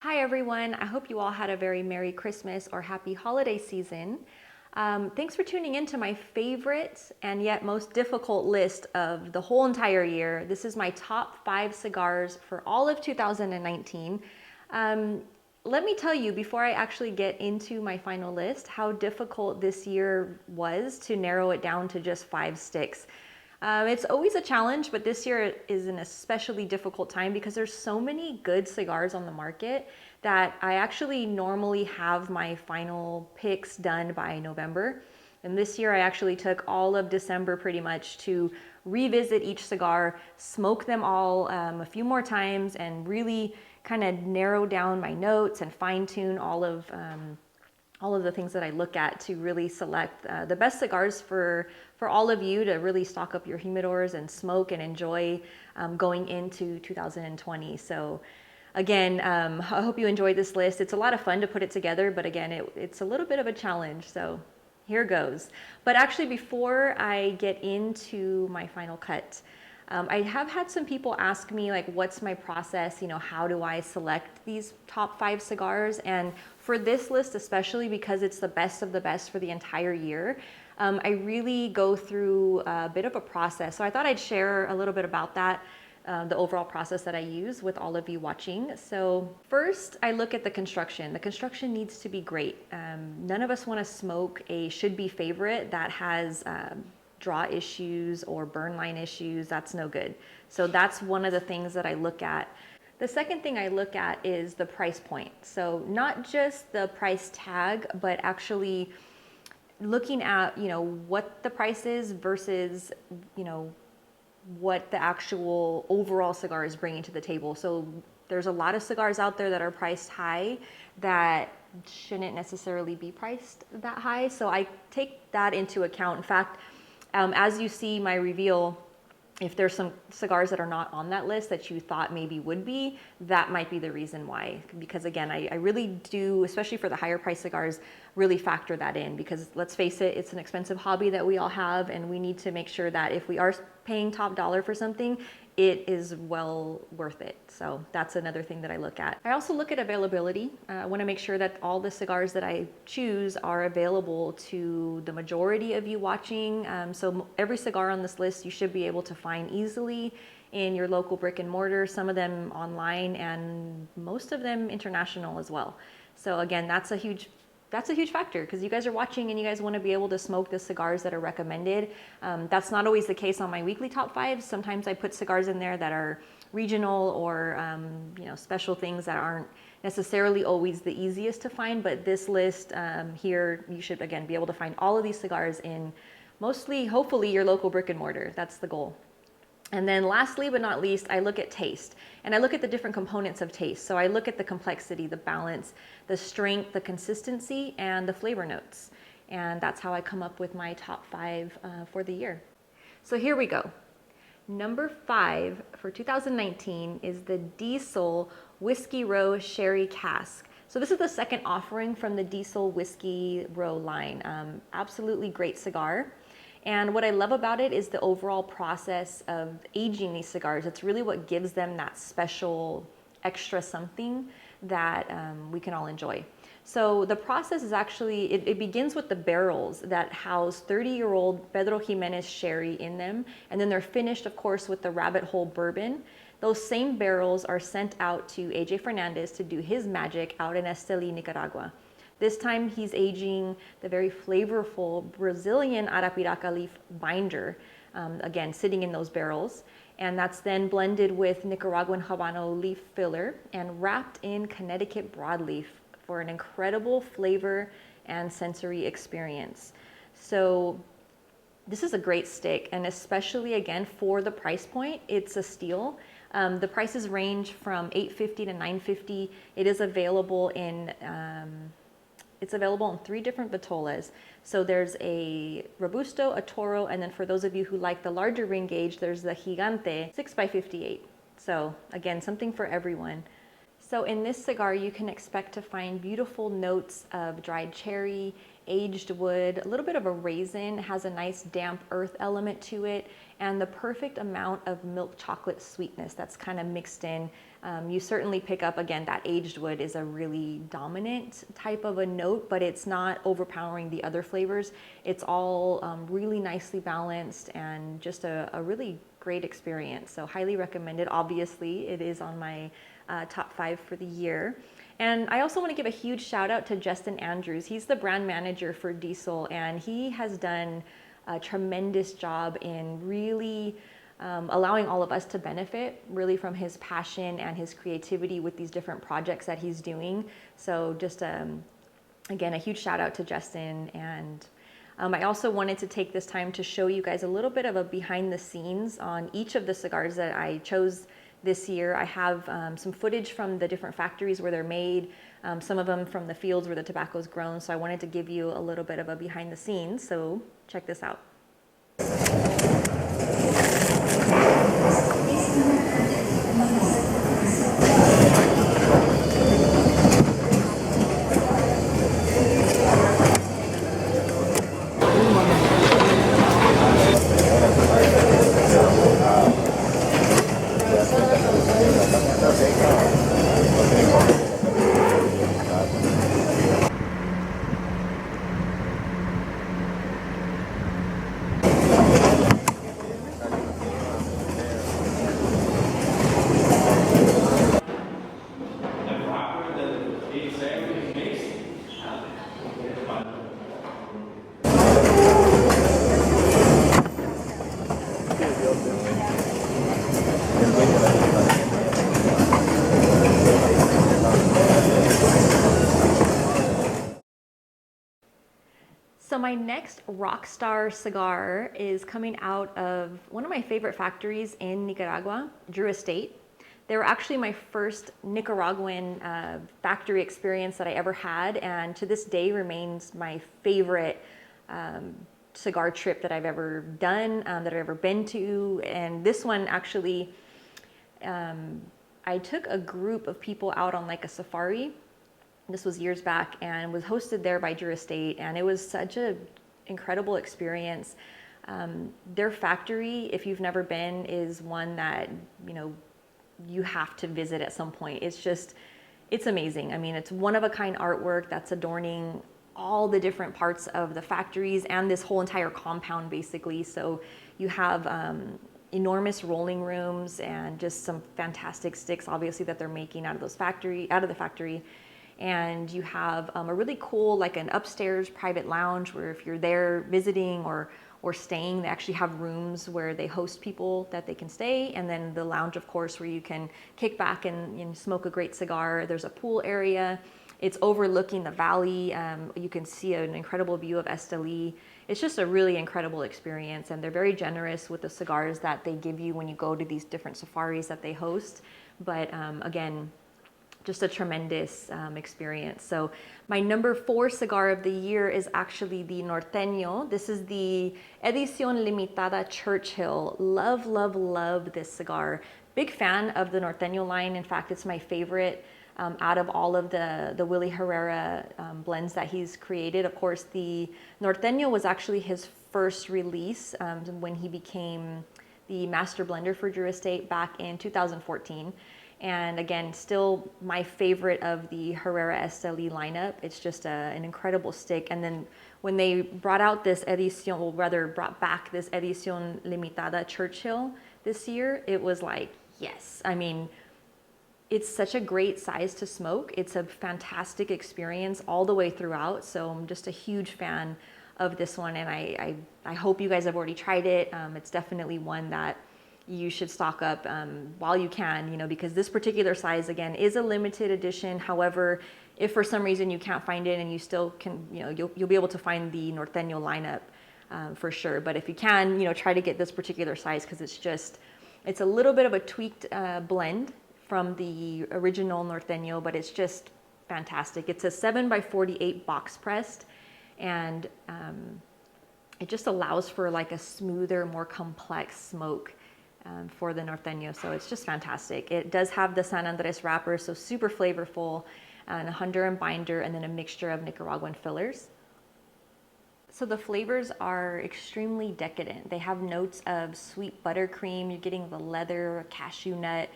Hi everyone, I hope you all had a very Merry Christmas or Happy Holiday season. Thanks for tuning in to my favorite and yet most difficult list of the whole entire year. This is my top 5 cigars for all of 2019. Let me tell you, before I actually get into my final list, how difficult this year was to narrow it down to just 5 sticks. It's always a challenge, but this year is an especially difficult time because there's so many good cigars on the market that I actually normally have my final picks done by November. And this year I actually took all of December pretty much to revisit each cigar, smoke them all a few more times, and really kind of narrow down my notes and fine tune all of the things that I look at to really select the best cigars for all of you to really stock up your humidors and smoke and enjoy going into 2020. So again, I hope you enjoyed this list. It's a lot of fun to put it together, but again, it's a little bit of a challenge. So here goes. But actually, before I get into my final cut, I have had some people ask me, like, what's my process? You know, how do I select these top 5 cigars? And for this list, especially because it's the best of the best for the entire year, I really go through a bit of a process. So I thought I'd share a little bit about that, the overall process that I use with all of you watching. So first, I look at the construction. The construction needs to be great. None of us want to smoke a should-be favorite that has draw issues or burn line issues. That's no good. So that's one of the things that I look at. The second thing I look at is the price point. So not just the price tag, but actually looking at, what the price is versus, what the actual overall cigar is bringing to the table. So there's a lot of cigars out there that are priced high that shouldn't necessarily be priced that high. So I take that into account. In fact, as you see my reveal, if there's some cigars that are not on that list that you thought maybe would be, that might be the reason why. Because again, I really do, especially for the higher price cigars, really factor that in, because let's face it, it's an expensive hobby that we all have, and we need to make sure that if we are paying top dollar for something, it is well worth it. So that's another thing that I look at. I also look at availability. I want to make sure that all the cigars that I choose are available to the majority of you watching. So every cigar on this list you should be able to find easily in your local brick and mortar, some of them online, and most of them international as well. So again, that's a huge factor, because you guys are watching and you guys want to be able to smoke the cigars that are recommended. That's not always the case on my weekly top 5. Sometimes I put cigars in there that are regional or special things that aren't necessarily always the easiest to find. But this list here, you should again be able to find all of these cigars in mostly, hopefully, your local brick and mortar. That's the goal. And then lastly but not least, I look at taste. And I look at the different components of taste. So I look at the complexity, the balance, the strength, the consistency, and the flavor notes. And that's how I come up with my top 5 for the year. So here we go. Number 5 for 2019 is the Diesel Whiskey Row Sherry Cask. So this is the second offering from the Diesel Whiskey Row line. Absolutely great cigar. And what I love about it is the overall process of aging these cigars. It's really what gives them that special extra something that we can all enjoy. So the process is actually, it begins with the barrels that house 30-year-old Pedro Jimenez sherry in them. And then they're finished, of course, with the Rabbit Hole bourbon. Those same barrels are sent out to AJ Fernandez to do his magic out in Esteli, Nicaragua. This time he's aging the very flavorful Brazilian Arapiraca leaf binder, again, sitting in those barrels. And that's then blended with Nicaraguan Habano leaf filler and wrapped in Connecticut broadleaf for an incredible flavor and sensory experience. So this is a great stick, and especially again for the price point, it's a steal. The prices range from $8.50 to $9.50. It is available in It's available in 3 different vitolas. So there's a Robusto, a Toro, and then for those of you who like the larger ring gauge, there's the Gigante 6x58. So again, something for everyone. So in this cigar, you can expect to find beautiful notes of dried cherry, aged wood, a little bit of a raisin, has a nice damp earth element to it, and the perfect amount of milk chocolate sweetness that's kind of mixed in. You certainly pick up, again, that aged wood is a really dominant type of a note, but it's not overpowering the other flavors. It's all really nicely balanced and just a really great experience. So highly recommended. Obviously, it is on my top 5 for the year. And I also want to give a huge shout out to Justin Andrews. He's the brand manager for Diesel, and he has done a tremendous job in really allowing all of us to benefit really from his passion and his creativity with these different projects that he's doing. So just again, a huge shout out to Justin. And I also wanted to take this time to show you guys a little bit of a behind the scenes on each of the cigars that I chose this year. I have some footage from the different factories where they're made, some of them from the fields where the tobacco is grown. So I wanted to give you a little bit of a behind the scenes. So check this out. So my next Rockstar cigar is coming out of one of my favorite factories in Nicaragua, Drew Estate. They were actually my first Nicaraguan factory experience that I ever had, and to this day remains my favorite cigar trip that I've ever done, that I've ever been to. And this one actually, I took a group of people out on like a safari. This was years back and was hosted there by Drew Estate, and it was such an incredible experience. Their factory, if you've never been, is one that, you know, you have to visit at some point. It's amazing. I mean, it's one of a kind artwork that's adorning all the different parts of the factories and this whole entire compound basically. So you have enormous rolling rooms and just some fantastic sticks, obviously, that they're making out of the factory. And you have a really cool, like an upstairs private lounge where if you're there visiting or staying, they actually have rooms where they host people that they can stay. And then the lounge, of course, where you can kick back and smoke a great cigar. There's a pool area. It's overlooking the valley. You can see an incredible view of Esteli. It's just a really incredible experience. And they're very generous with the cigars that they give you when you go to these different safaris that they host. But again, just a tremendous experience. So my number 4 cigar of the year is actually the Norteño. This is the Edicion Limitada Churchill. Love, love, love this cigar. Big fan of the Norteño line. In fact, it's my favorite out of all of the Willie Herrera blends that he's created. Of course, the Norteño was actually his first release when he became the master blender for Drew Estate back in 2014. And again, still my favorite of the Herrera Esteli lineup. It's just an incredible stick. And then when they brought out this Edicion, or rather brought back this Edicion Limitada Churchill this year, it was like, yes. I mean, it's such a great size to smoke. It's a fantastic experience all the way throughout. So I'm just a huge fan of this one. And I hope you guys have already tried it. It's definitely one that you should stock up while you can, you know, because this particular size, again, is a limited edition. However, if for some reason you can't find it and you still can, you know, you'll be able to find the Norteño lineup for sure. But if you can, you know, try to get this particular size because it's a little bit of a tweaked blend from the original Norteño, but it's just fantastic. It's a 7x48 box pressed, and it just allows for like a smoother, more complex smoke. for the Norteño. So it's just fantastic. It does have the San Andres wrapper, so super flavorful, and a Honduran binder, and then a mixture of Nicaraguan fillers. So the flavors are extremely decadent. They have notes of sweet buttercream, you're getting the leather, cashew nut,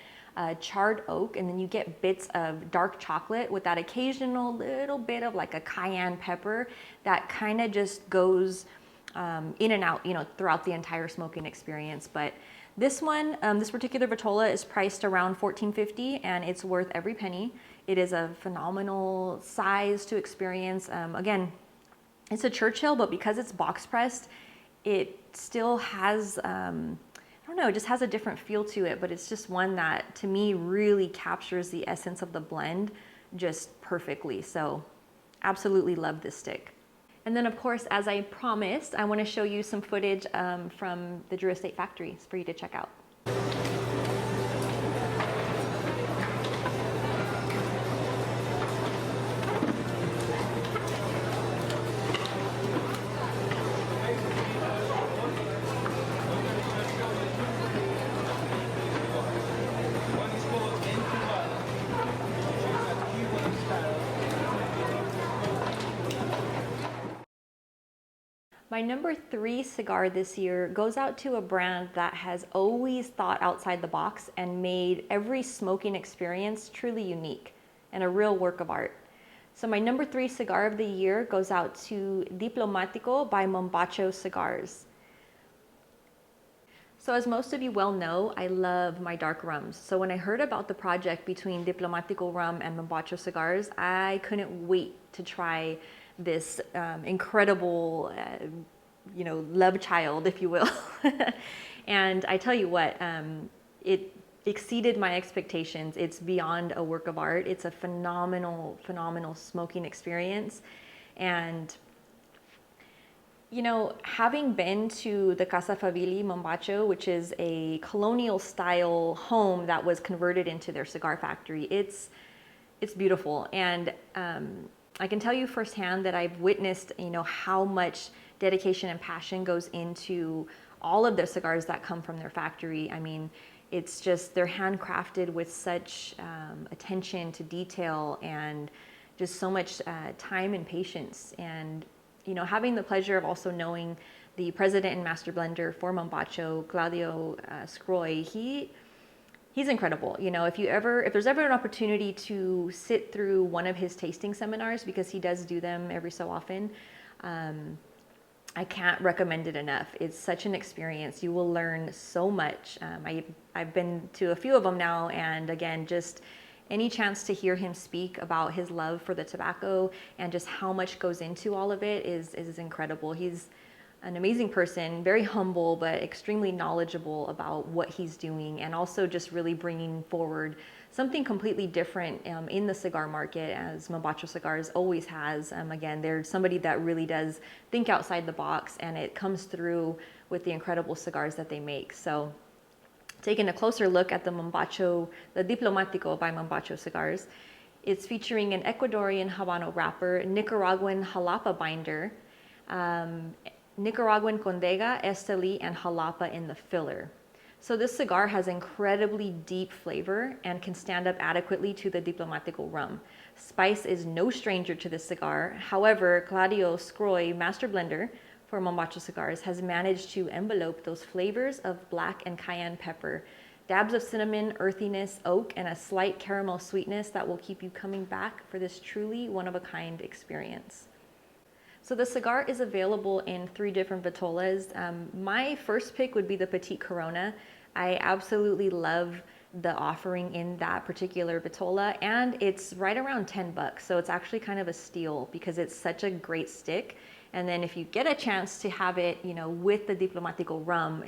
charred oak, and then you get bits of dark chocolate with that occasional little bit of like a cayenne pepper that kind of just goes in and out, throughout the entire smoking experience. But this one, this particular Vitola is priced around $14.50, and it's worth every penny. It is a phenomenal size to experience. Again, it's a Churchill, but because it's box pressed, it still has, I don't know, it just has a different feel to it, but it's just one that to me really captures the essence of the blend just perfectly. So absolutely love this stick. And then of course, as I promised, I want to show you some footage from the Drew Estate factory for you to check out. My number 3 cigar this year goes out to a brand that has always thought outside the box and made every smoking experience truly unique and a real work of art. So my number 3 cigar of the year goes out to Diplomatico by Mombacho Cigars. So as most of you well know, I love my dark rums. So when I heard about the project between Diplomatico rum and Mombacho Cigars, I couldn't wait to try this incredible, love child, if you will. And I tell you what, it exceeded my expectations. It's beyond a work of art. It's a phenomenal, phenomenal smoking experience. And having been to the Casa Favili Mombacho, which is a colonial style home that was converted into their cigar factory, it's beautiful. And I can tell you firsthand that I've witnessed, how much dedication and passion goes into all of their cigars that come from their factory. I mean, it's just, they're handcrafted with such attention to detail and just so much time and patience. And, having the pleasure of also knowing the president and master blender for Mombacho, Claudio Scroy, he's incredible. If there's ever an opportunity to sit through one of his tasting seminars, because he does do them every so often, I can't recommend it enough. It's such an experience. You will learn so much. I've been to a few of them now, and again, just any chance to hear him speak about his love for the tobacco and just how much goes into all of it is incredible. He's an amazing person, very humble, but extremely knowledgeable about what he's doing, and also just really bringing forward something completely different in the cigar market, as Mombacho Cigars always has. Again, they're somebody that really does think outside the box, and it comes through with the incredible cigars that they make. So taking a closer look at the Diplomatico by Mombacho Cigars, it's featuring an Ecuadorian Habano wrapper, Nicaraguan Jalapa binder, Nicaraguan Condega, Esteli, and Jalapa in the filler. So this cigar has incredibly deep flavor and can stand up adequately to the Diplomatico rum. Spice is no stranger to this cigar. However, Claudio Scroy, master blender for Mombacho Cigars, has managed to envelope those flavors of black and cayenne pepper, dabs of cinnamon, earthiness, oak, and a slight caramel sweetness that will keep you coming back for this truly one-of-a-kind experience. So the cigar is available in 3 different vitolas. My first pick would be the Petite Corona. I absolutely love the offering in that particular vitola, and it's right around $10. So it's actually kind of a steal because it's such a great stick. And then if you get a chance to have it, with the Diplomatico rum,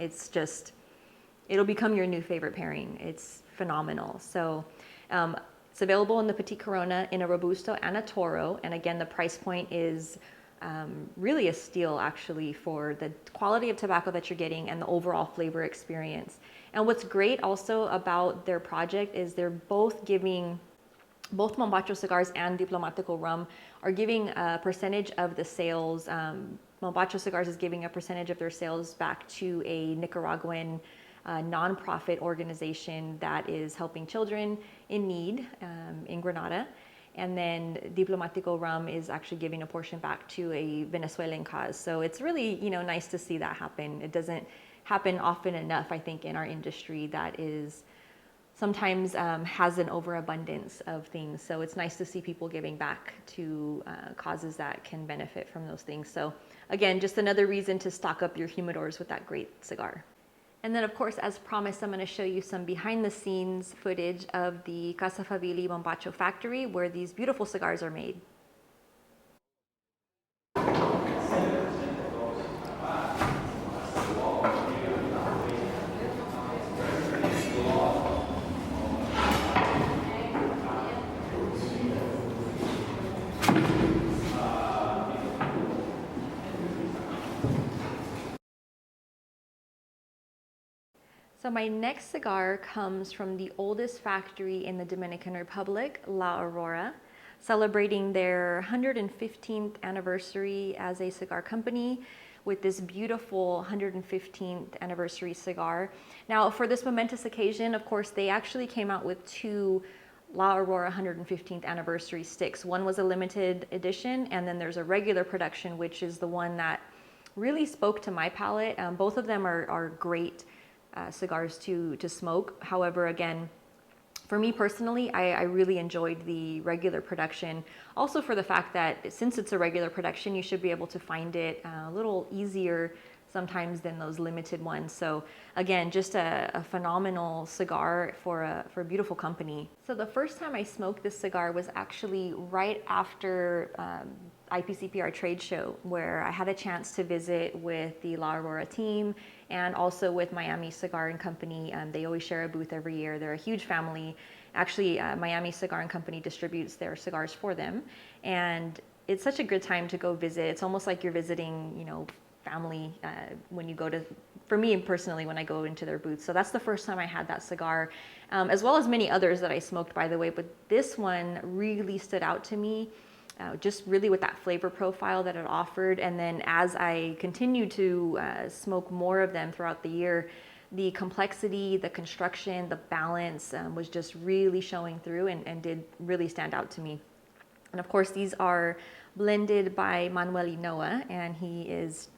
it'll become your new favorite pairing. It's phenomenal. So it's available in the Petite Corona, in a Robusto, and a Toro. And again, the price point is really a steal, actually, for the quality of tobacco that you're getting and the overall flavor experience. And what's great also about their project is they're both Mombacho Cigars and Diplomatico rum are giving a percentage of the sales. Mombacho Cigars is giving a percentage of their sales back to a Nicaraguan nonprofit organization that is helping children in need in Grenada. And then Diplomatico rum is actually giving a portion back to a Venezuelan cause. So it's really, nice to see that happen. It doesn't happen often enough, I think, in our industry that is sometimes has an overabundance of things. So it's nice to see people giving back to causes that can benefit from those things. So again, just another reason to stock up your humidors with that great cigar. And then of course, as promised, I'm going to show you some behind the scenes footage of the Casa Favili Mombacho factory where these beautiful cigars are made. So my next cigar comes from the oldest factory in the Dominican Republic, La Aurora, celebrating their 115th anniversary as a cigar company with this beautiful 115th anniversary cigar. Now for this momentous occasion, of course, they actually came out with two La Aurora 115th anniversary sticks. One was a limited edition, and then there's a regular production, which is the one that really spoke to my palate. Both of them are great cigars to smoke. However, again, for me personally, I really enjoyed the regular production. Also for the fact that since it's a regular production, you should be able to find it a little easier sometimes than those limited ones. So again, just a phenomenal cigar for a beautiful company. So the first time I smoked this cigar was actually right after IPCPR trade show, where I had a chance to visit with the La Aurora team and also with Miami Cigar and Company. They always share a booth every year. They're a huge family. Actually, Miami Cigar and Company distributes their cigars for them. And it's such a good time to go visit. It's almost like you're visiting, family when you go to, for me personally, when I go into their booth. So that's the first time I had that cigar, as well as many others that I smoked, by the way. But this one really stood out to me. Just really with that flavor profile that it offered. And then as I continued to smoke more of them throughout the year, the complexity, the construction, the balance was just really showing through and did really stand out to me. And of course, these are blended by Manuel Inoa, and he is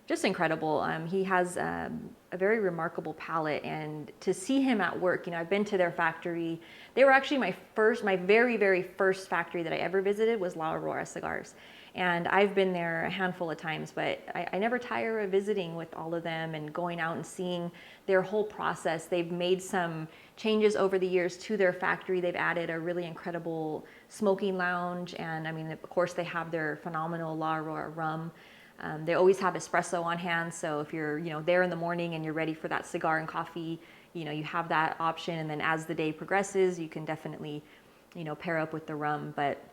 just incredible. He has a very remarkable palate, and to see him at work, I've been to their factory. They were actually my very first factory that I ever visited was La Aurora Cigars. And I've been there a handful of times, but I never tire of visiting with all of them and going out and seeing their whole process. They've made some changes over the years to their factory. They've added a really incredible smoking lounge. And of course, they have their phenomenal La Aurora rum. They always have espresso on hand, so if you're there in the morning and you're ready for that cigar and coffee, you have that option. And then as the day progresses, you can definitely pair up with the rum. But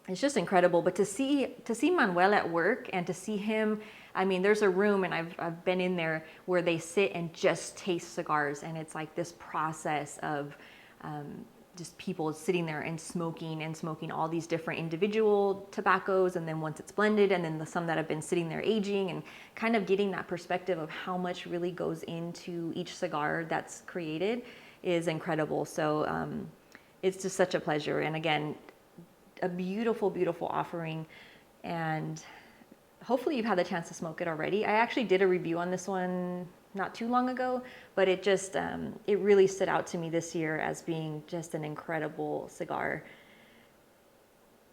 it's just incredible. But to see Manuel at work and to see him, there's a room, and I've been in there, where they sit and just taste cigars, and it's like this process of just people sitting there and smoking all these different individual tobaccos, and then once it's blended, and then some that have been sitting there aging, and kind of getting that perspective of how much really goes into each cigar that's created is incredible. So it's just such a pleasure. And again, a beautiful offering, and hopefully you've had the chance to smoke it already. I actually did a review on this one not too long ago, but it just it really stood out to me this year as being just an incredible cigar.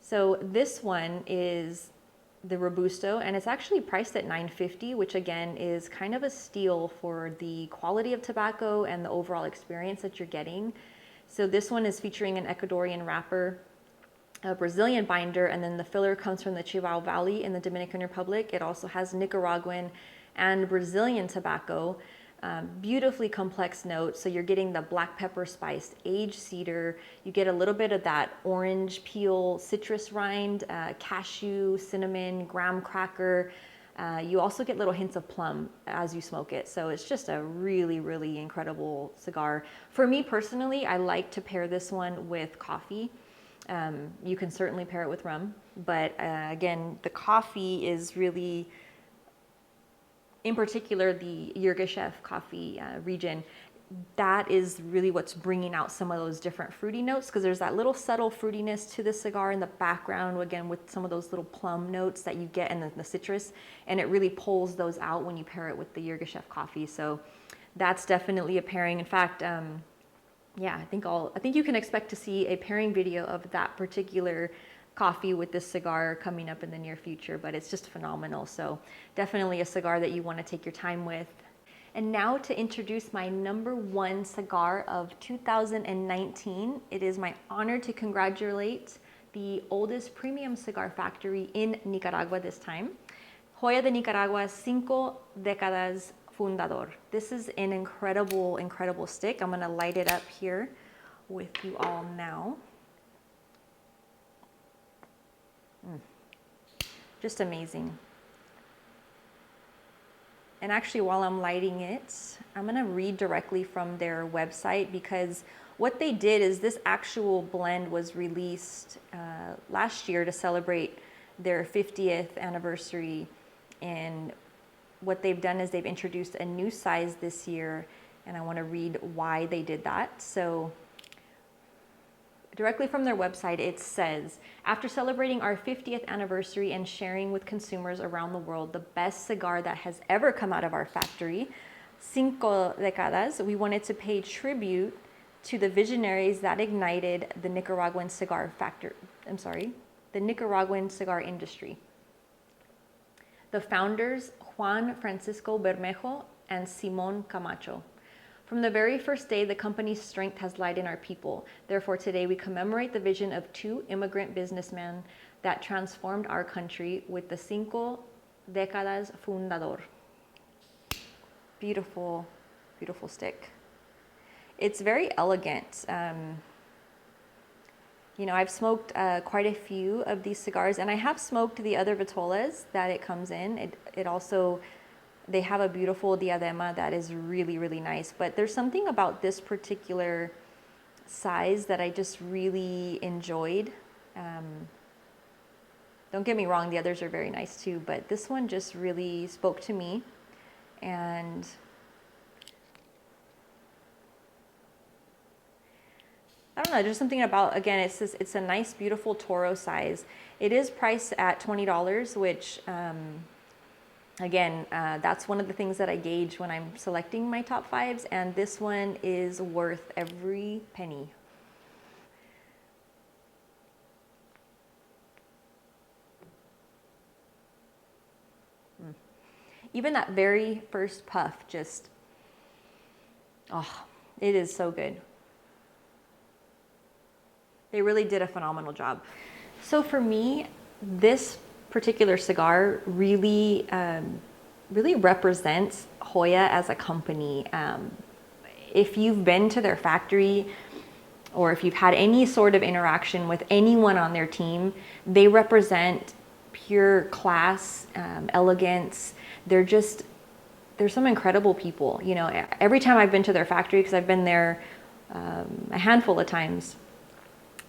So this one is the Robusto, and it's actually priced at $9.50, which again is kind of a steal for the quality of tobacco and the overall experience that you're getting. So this one is featuring an Ecuadorian wrapper, a Brazilian binder, and then the filler comes from the Chihuahua Valley in the Dominican Republic. It also has Nicaraguan and Brazilian tobacco, beautifully complex notes. So you're getting the black pepper spiced aged cedar. You get a little bit of that orange peel, citrus rind, cashew, cinnamon, graham cracker. You also get little hints of plum as you smoke it. So it's just a really incredible cigar. For me personally, I like to pair this one with coffee. You can certainly pair it with rum, but again, the coffee is really in particular the Yirgacheffe coffee region, that is really what's bringing out some of those different fruity notes, because there's that little subtle fruitiness to the cigar in the background, again, with some of those little plum notes that you get in the citrus, and it really pulls those out when you pair it with the Yirgacheffe coffee. So that's definitely a pairing. In fact, yeah, I think you can expect to see a pairing video of that particular coffee with this cigar coming up in the near future, but it's just phenomenal. So definitely a cigar that you want to take your time with. And now to introduce my #1 cigar of 2019, it is my honor to congratulate the oldest premium cigar factory in Nicaragua this time, Joya de Nicaragua Cinco Decadas Fundador. This is an incredible, incredible stick. I'm gonna light it up here with you all now. Just amazing. And actually, while I'm lighting it, I'm gonna read directly from their website, because what they did is this actual blend was released last year to celebrate their 50th anniversary. And what they've done is they've introduced a new size this year, and I wanna read why they did that. So directly from their website, it says, after celebrating our 50th anniversary and sharing with consumers around the world the best cigar that has ever come out of our factory, Cinco Decadas, we wanted to pay tribute to the visionaries that ignited the Nicaraguan cigar the Nicaraguan cigar industry. The founders, Juan Francisco Bermejo and Simón Camacho. From the very first day, the company's strength has lied in our people. Therefore, today we commemorate the vision of 2 immigrant businessmen that transformed our country with the Cinco Decadas Fundador. Beautiful, beautiful stick. It's very elegant. You know, I've smoked quite a few of these cigars, and I have smoked the other vitolas that it comes in. It also, they have a beautiful diadema that is really, really nice. But there's something about this particular size that I just really enjoyed. Don't get me wrong, the others are very nice too, but this one just really spoke to me. And I don't know, there's something about, again, it's a nice, beautiful Toro size. It is priced at $20, which, again, that's one of the things that I gauge when I'm selecting my top 5s, and this one is worth every penny. Even that very first puff just, oh, it is so good. They really did a phenomenal job. So for me, this particular cigar really, really represents Joya as a company. If you've been to their factory, or if you've had any sort of interaction with anyone on their team, they represent pure class, elegance. They're some incredible people. You know, every time I've been to their factory, because I've been there a handful of times,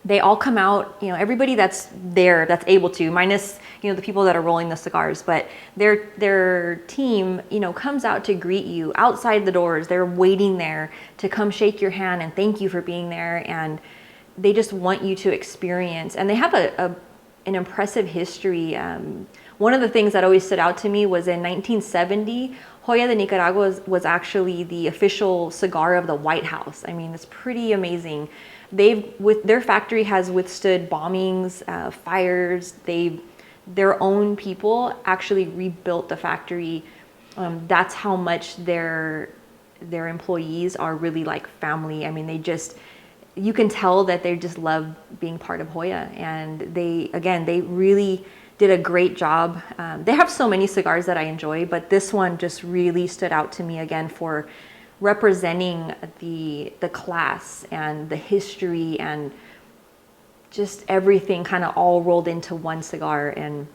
they all come out, you know, everybody that's there, that's able to, minus, you know, the people that are rolling the cigars, but their team, you know, comes out to greet you outside the doors. They're waiting there to come shake your hand and thank you for being there. And they just want you to experience, and they have an impressive history. One of the things that always stood out to me was in 1970, Joya de Nicaragua was actually the official cigar of the White House. I mean, it's pretty amazing. Their factory has withstood bombings, fires. Their own people actually rebuilt the factory. That's how much their employees are really like family. I mean, you can tell that they just love being part of Joya, and they really did a great job. They have so many cigars that I enjoy, but this one just really stood out to me again for representing the class and the history and just everything kind of all rolled into one cigar, and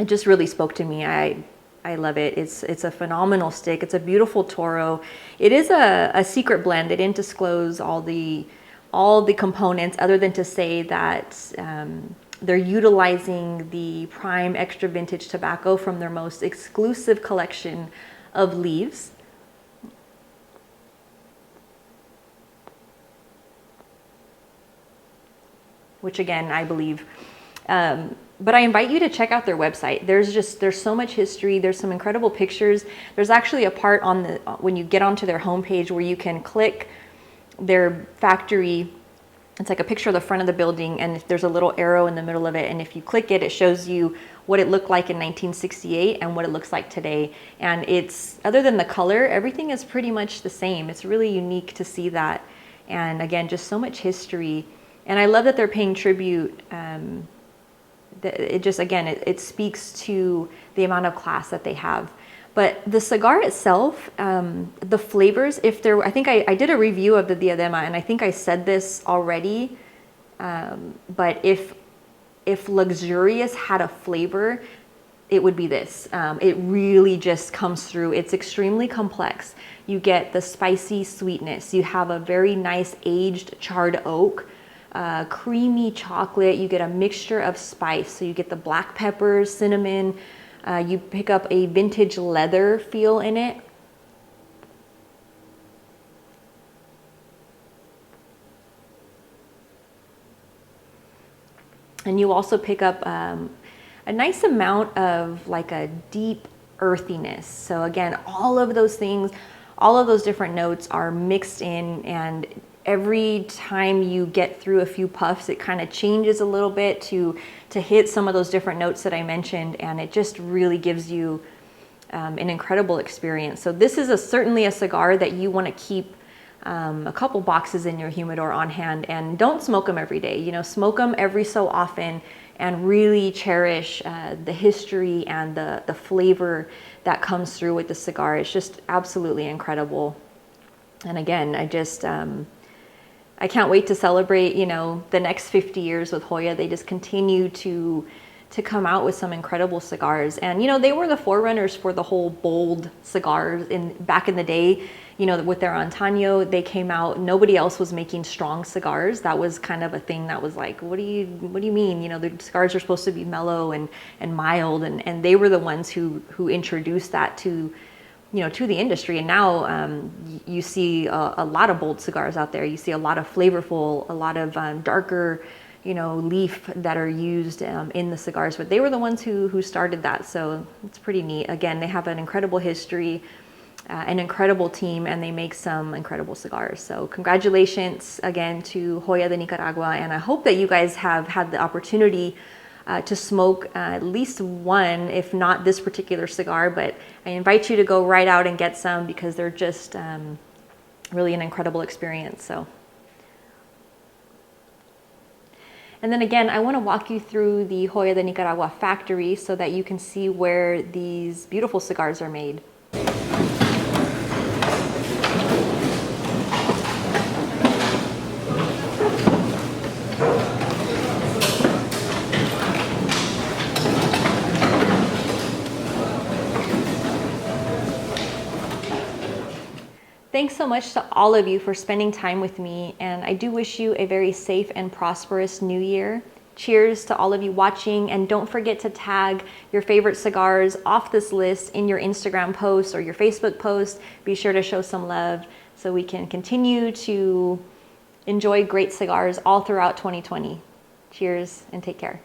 it just really spoke to me. I love it. It's a phenomenal stick. It's a beautiful Toro. It is a secret blend. They didn't disclose all the components, other than to say that they're utilizing the prime extra vintage tobacco from their most exclusive collection of leaves. Which again, I believe, but I invite you to check out their website. There's so much history. There's some incredible pictures. There's actually a part on when you get onto their homepage where you can click their factory. It's like a picture of the front of the building, and there's a little arrow in the middle of it. And if you click it, it shows you what it looked like in 1968 and what it looks like today. And it's, other than the color, everything is pretty much the same. It's really unique to see that. And again, just so much history. And I love that they're paying tribute. It just, again, it speaks to the amount of class that they have. But the cigar itself, the flavors, I think I did a review of the Diadema, and I think I said this already, but if luxurious had a flavor, it would be this. It really just comes through. It's extremely complex. You get the spicy sweetness. You have a very nice aged charred oak, creamy chocolate. You get a mixture of spice. So you get the black peppers, cinnamon. You pick up a vintage leather feel in it. And you also pick up a nice amount of like a deep earthiness. So again, all of those things, all of those different notes are mixed in, and every time you get through a few puffs, it kind of changes a little bit to hit some of those different notes that I mentioned, and it just really gives you an incredible experience. So this is certainly a cigar that you want to keep a couple boxes in your humidor on hand, and don't smoke them every day. You know, smoke them every so often and really cherish the history and the flavor that comes through with the cigar. It's just absolutely incredible. And again, I can't wait to celebrate, you know, the next 50 years with Joya. They just continue to come out with some incredible cigars. And, you know, they were the forerunners for the whole bold cigars back in the day. You know, with their Antaño, they came out, nobody else was making strong cigars. That was kind of a thing that was like, what do you mean? You know, the cigars are supposed to be mellow and mild. And they were the ones who introduced that to the industry. And now you see a lot of bold cigars out there. You see a lot of flavorful, a lot of darker, you know, leaf that are used in the cigars. But they were the ones who started that. So it's pretty neat. Again, they have an incredible history, an incredible team, and they make some incredible cigars. So congratulations again to Joya de Nicaragua. And I hope that you guys have had the opportunity to smoke at least one, if not this particular cigar, but I invite you to go right out and get some, because they're just really an incredible experience. So, and then again, I want to walk you through the Joya de Nicaragua factory so that you can see where these beautiful cigars are made. Thanks so much to all of you for spending time with me, and I do wish you a very safe and prosperous new year. Cheers to all of you watching, and don't forget to tag your favorite cigars off this list in your Instagram post or your Facebook post. Be sure to show some love so we can continue to enjoy great cigars all throughout 2020. Cheers and take care.